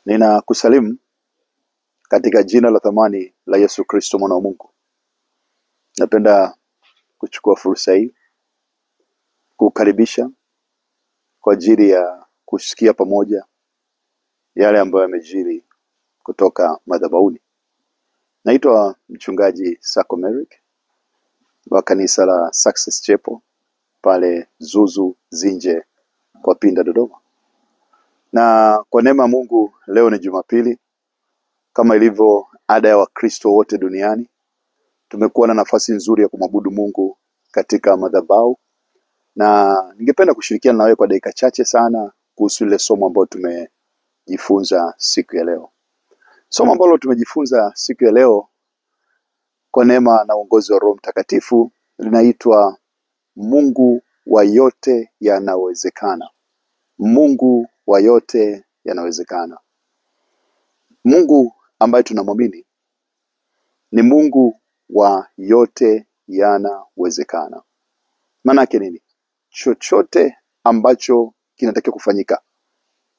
Ninakusalimu katika jina la thamani la Yesu Kristo mwana wa Mungu. Napenda kuchukua fursa hii kukaribisha kwa ajili ya kusikia pamoja yale ambayo yamejiri kutoka madhabahuni. Naitwa mchungaji Sako Merrick wa kanisa la Success Chapel pale Zuzu Zinje kwa Pinda Dodoma. Na kwa neema ya Mungu leo ni Jumapili, kama ilivyo ada ya Wakristo wote duniani. Tumekuwa na nafasi nzuri ya kumwabudu Mungu katika madhabahu, na ningependa kushirikiana na wewe kwa dakika chache sana kuhusu ile somo ambalo tumejifunza siku ya leo. Somo ambalo tumejifunza siku ya leo kwa neema na uongozi wa Roho Mtakatifu linaitwa Mungu wa yote yanawezekana. Mungu wa yote yanawezekana. Mungu ambaye tunamwamini ni Mungu wa yote yanawezekana. Maana yake nini? Chochote ambacho kinatakiwa kufanyika,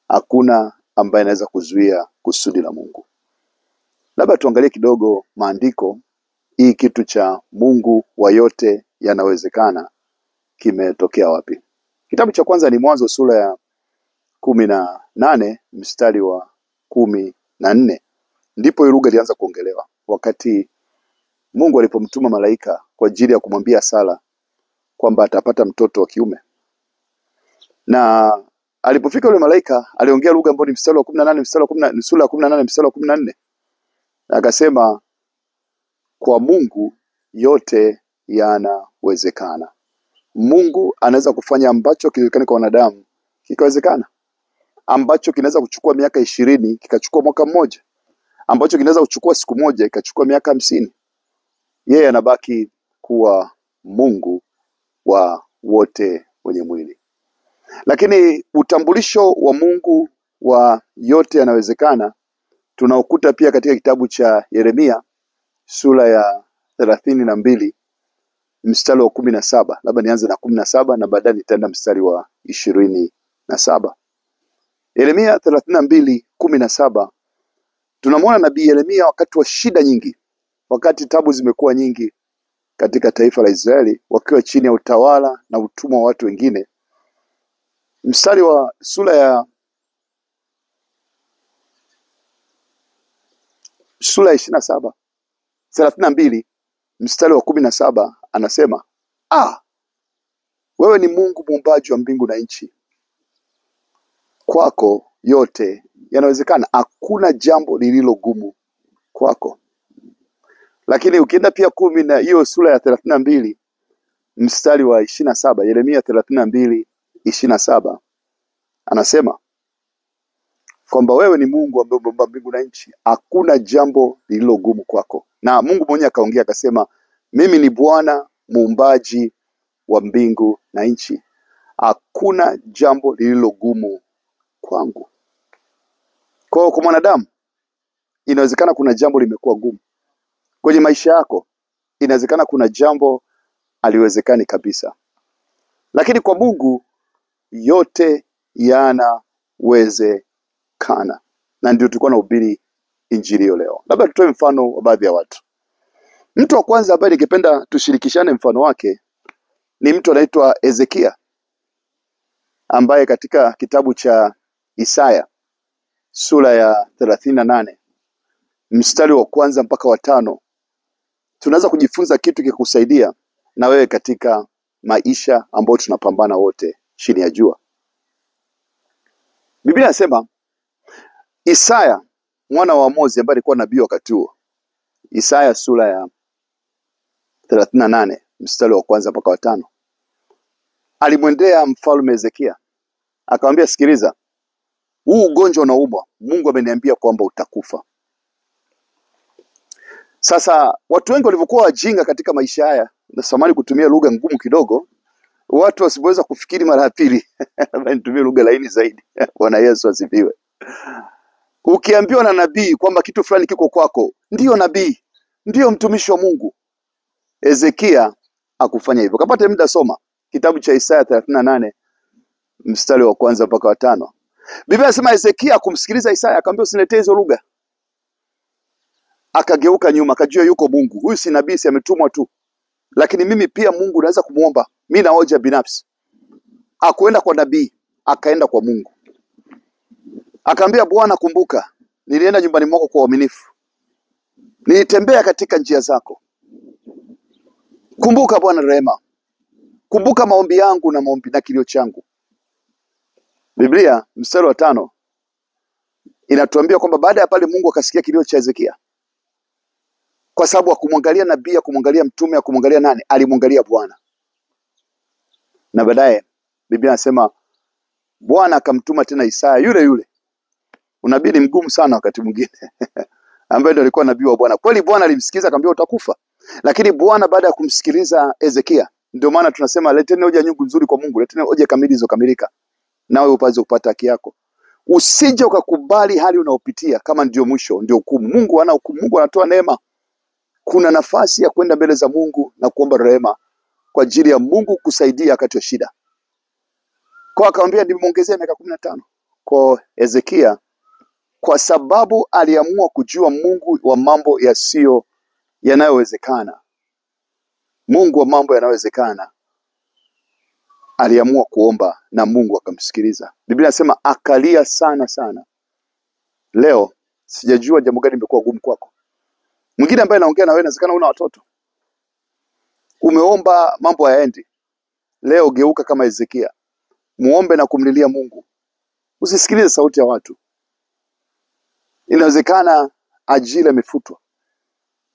hakuna ambaye anaweza kuzuia kusudi la Mungu. Labda tuangalie kidogo maandiko, hii kitu cha Mungu wa yote yanawezekana kimetokea wapi? Kitabu cha kwanza ni Mwanzo sura ya 18 mstari wa 14. Ndipo hii lugha ilianza kuongelewa wakati Mungu alipomtuma malaika kwa ajili ya kumwambia Sara kwamba atapata mtoto wa kiume. Na alipofika yule malaika aliongea lugha ambayo ni mstari wa 18 sura ya 18 mstari wa 14. Akasema kwa Mungu yote yanawezekana. Mungu anaweza kufanya ambacho kiwezekani kwa wanadamu kikawezekana. Ambacho kinaweza kuchukua miaka 20 kikachukua mwaka mmoja. Ambacho kinaweza kuchukua siku moja ikachukua miaka 50. Yeye anabaki kuwa Mungu wa wote wenye mwili. Lakini utambulisho wa Mungu wa yote yanawezekana tunaokuta pia katika kitabu cha Yeremia sura ya 32 mstari wa 17. Labda nianze na 17 na baadaye nitaenda mstari wa 27. Yeremia 32:17. Tunamwona nabii Yeremia wakati wa shida nyingi, wakati tabu zimekuwa nyingi katika taifa la Israeli, wakiwa chini ya utawala na utumwa wa watu wengine. Mstari wa sura ya 27 32 mstari wa 17 anasema, wewe ni Mungu muumbaji wa mbingu na nchi, kwako yote yanawezekana, hakuna jambo lililo gumu kwako. Lakini ukienda pia na hiyo sura ya 32 mstari wa 27, Yeremia 32:27 anasema kwamba wewe ni Mungu ambaye umeumba mbingu na nchi, hakuna jambo lililo gumu kwako. Na Mungu mwenyewe akaongea akasema, mimi ni Bwana muumbaji wa mbingu na nchi, hakuna jambo lililo gumu kwangu. Kwa mwanadamu inawezekana kuna jambo limekuwa gumu kwenye maisha yako, inawezekana kuna jambo haliwezekani kabisa, lakini kwa Mungu yote yanawezekana. Na ndio tulikuwa nahubiri injili hiyo leo. Labda tutoe mfano wa baadhi ya watu. Mtu wa kwanza ambaye ningependa tushirikishane mfano wake ni mtu anaitwa Ezekia, ambaye katika kitabu cha Isaya sura ya 38 mstari wa 1 mpaka wa 5 tunaweza kujifunza kitu kikusaidia na wewe katika maisha ambayo tunapambana wote chini ya jua. Biblia inasema, Isaya mwana wa Amozi ambaye alikuwa nabii wakati huo, Isaya sura ya 38 mstari wa 1 mpaka wa 5, alimwendea mfalme Ezekia akamwambia, sikiliza, huu ugonjwa unauma, Mungu ameniambia kwamba utakufa. Sasa watu wengi walivyokuwa wajinga katika maisha haya, na samani kutumia lugha ngumu kidogo, watu wasipoweza kufikiri mara ya pili nitumie lugha laini zaidi. Bwana Yesu asifiwe. Ukiambiwa na nabii kwamba kitu fulani kiko kwako, ndiyo nabii, ndiyo mtumishi wa Mungu. Ezekia akufanya hivyo. Kapata muda, soma kitabu cha Isaya 38 mstari wa 1 mpaka wa 5. Biblia inasema Hezekia kumsikiliza Isaya akamwambia usiniletee hizo lugha. Akageuka nyuma, akajua yuko Mungu. Huyu si nabii, si ametumwa tu. Lakini mimi pia Mungu naweza kumuomba. Mimi na hoja binafsi. Akuenda kwa nabii, akaenda kwa Mungu. Akamwambia Bwana, kumbuka nilienda nyumbani mwako kwa uaminifu. Nilitembea katika njia zako. Kumbuka Bwana rehema. Kumbuka maombi yangu na maombi na kilio changu. Biblia mstari wa 5 inatuambia kwamba baada ya pale Mungu akasikia kilio cha Hezekia. Kwa sababu hakumwangalia nabii, hakumwangalia mtume, hakumwangalia nani, alimwangalia Bwana. Na baadaye Biblia inasema Bwana akamtuma tena Isaya yule yule. Unabii ni mgumu sana wakati mwingine. Ambaye ndio alikuwa nabii wa Bwana. Kweli Bwana alimsikiza akamwambia utakufa. Lakini Bwana baada ya kumsikiliza Hezekia, ndio maana tunasema leteni hoja nyingi nzuri kwa Mungu, leteni hoja kamili zilizokamilika. Nawe upate kupata haki yako. Usije ukakubali hali unaopitia kama ndio mwisho, ndio hukumu. Mungu hana hukumu, Mungu anatoa neema. Kuna nafasi ya kwenda mbele za Mungu na kuomba rehema kwa ajili ya Mungu kusaidia wakati wa shida. Kwa akamwambia nimeongezea miaka 15 kwa Hezekia, kwa sababu aliamua kujua Mungu wa mambo yanayowezekana. Mungu wa mambo yanayowezekana. Aliamua kuomba na Mungu akamsikiliza. Biblia inasema akalia sana sana. Leo sijajua jambo gani limekuwa gumu kwako. Mwingine ambaye anaongea na wewe inawezekana una watoto. Umeomba mambo hayaendi. Leo geuka kama Hezekia. Muombe na kumlilia Mungu. Usisikilize sauti ya watu. Inawezekana ajira imefutwa.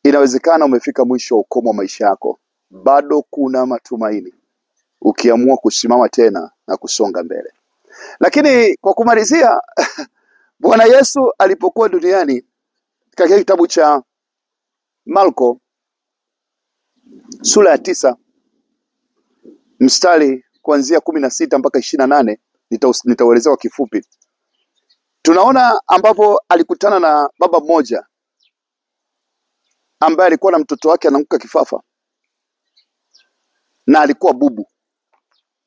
Inawezekana umefika mwisho wa ukomo wa maisha yako. Bado kuna matumaini. Ukiamua kusimama tena na kusonga mbele. Lakini kwa kumalizia Bwana Yesu alipokuwa duniani katika kitabu cha Marko sura ya 9 mstari kuanzia 16 mpaka 28 nitauelezea kwa kifupi. Tunaona ambapo alikutana na baba mmoja ambaye alikuwa na mtoto wake anaanguka kifafa. Na alikuwa bubu.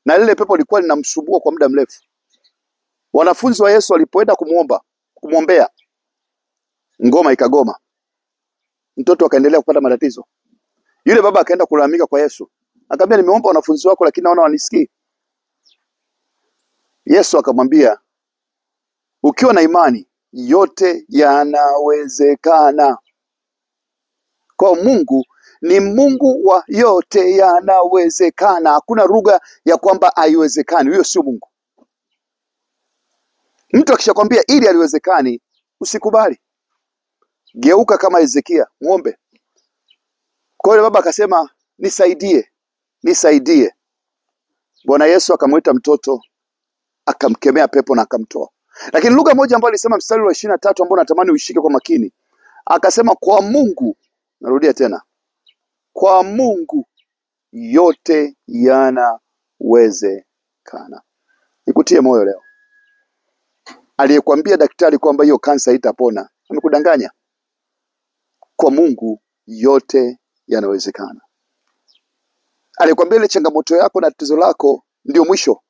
Na lile pepo lilikuwa linamsumbua kwa muda mrefu. Wanafunzi wa Yesu walipoenda kumwombea, ngoma ikagoma. Mtoto akaendelea kupata matatizo. Yule baba akaenda kulalamika kwa Yesu. Akamwambia nimeomba wanafunzi wako lakini naona wanisikii. Yesu akamwambia ukiwa na imani yote yanawezekana. Kwa Mungu ni Mungu wa yote yanawezekana. Hakuna lugha ya kwamba haiwezekani. Huyo sio Mungu. Mtu akishakwambia ili haliwezekani, usikubali. Geuka kama Hezekia, muombe. Kwa hiyo baba akasema nisaidie. Bwana Yesu akamwita mtoto, akamkemea pepo na akamtoa. Lakini lugha moja ambayo alisema mstari wa 23 ambao natamani uishike kwa makini. Akasema kwa Mungu, narudia tena. Kwa Mungu yote yanawezekana. Nikutie moyo leo. Aliyekwambia daktari kwamba hiyo kansa haitapona, amekudanganya. Kwa Mungu yote yanawezekana. Aliyekwambia ile changamoto yako na tatizo lako ndio mwisho,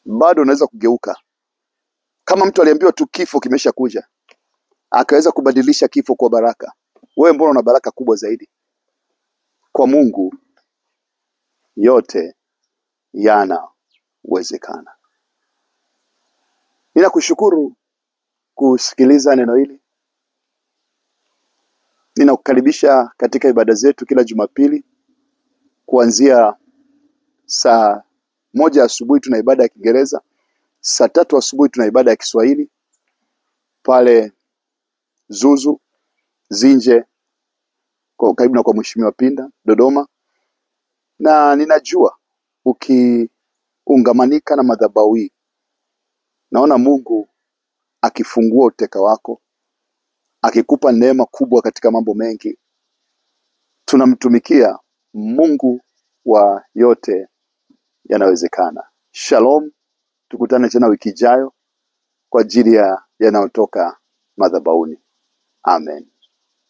bado unaweza kugeuka. Kama mtu aliambiwa tu kifo kimeshakuja, akaweza kubadilisha kifo kwa baraka. Wewe mbona una baraka kubwa zaidi? Kwa Mungu yote yanawezekana. Ninakushukuru kusikiliza neno hili. Ninakukaribisha katika ibada zetu kila Jumapili kuanzia saa 1 asubuhi tuna ibada ya Kiingereza, saa 3 asubuhi tuna ibada ya Kiswahili pale Zuzu Zinje kwa karibu na kwa Mheshimiwa Pinda Dodoma. Na ninajua ukiungamanika na madhabahu hii, naona Mungu akifungua uteka wako, akikupa neema kubwa katika mambo mengi. Tunamtumikia Mungu wa yote yanawezekana. Shalom, tukutane tena wiki ijayo kwa ajili ya yanayotoka madhabahuni. Amen.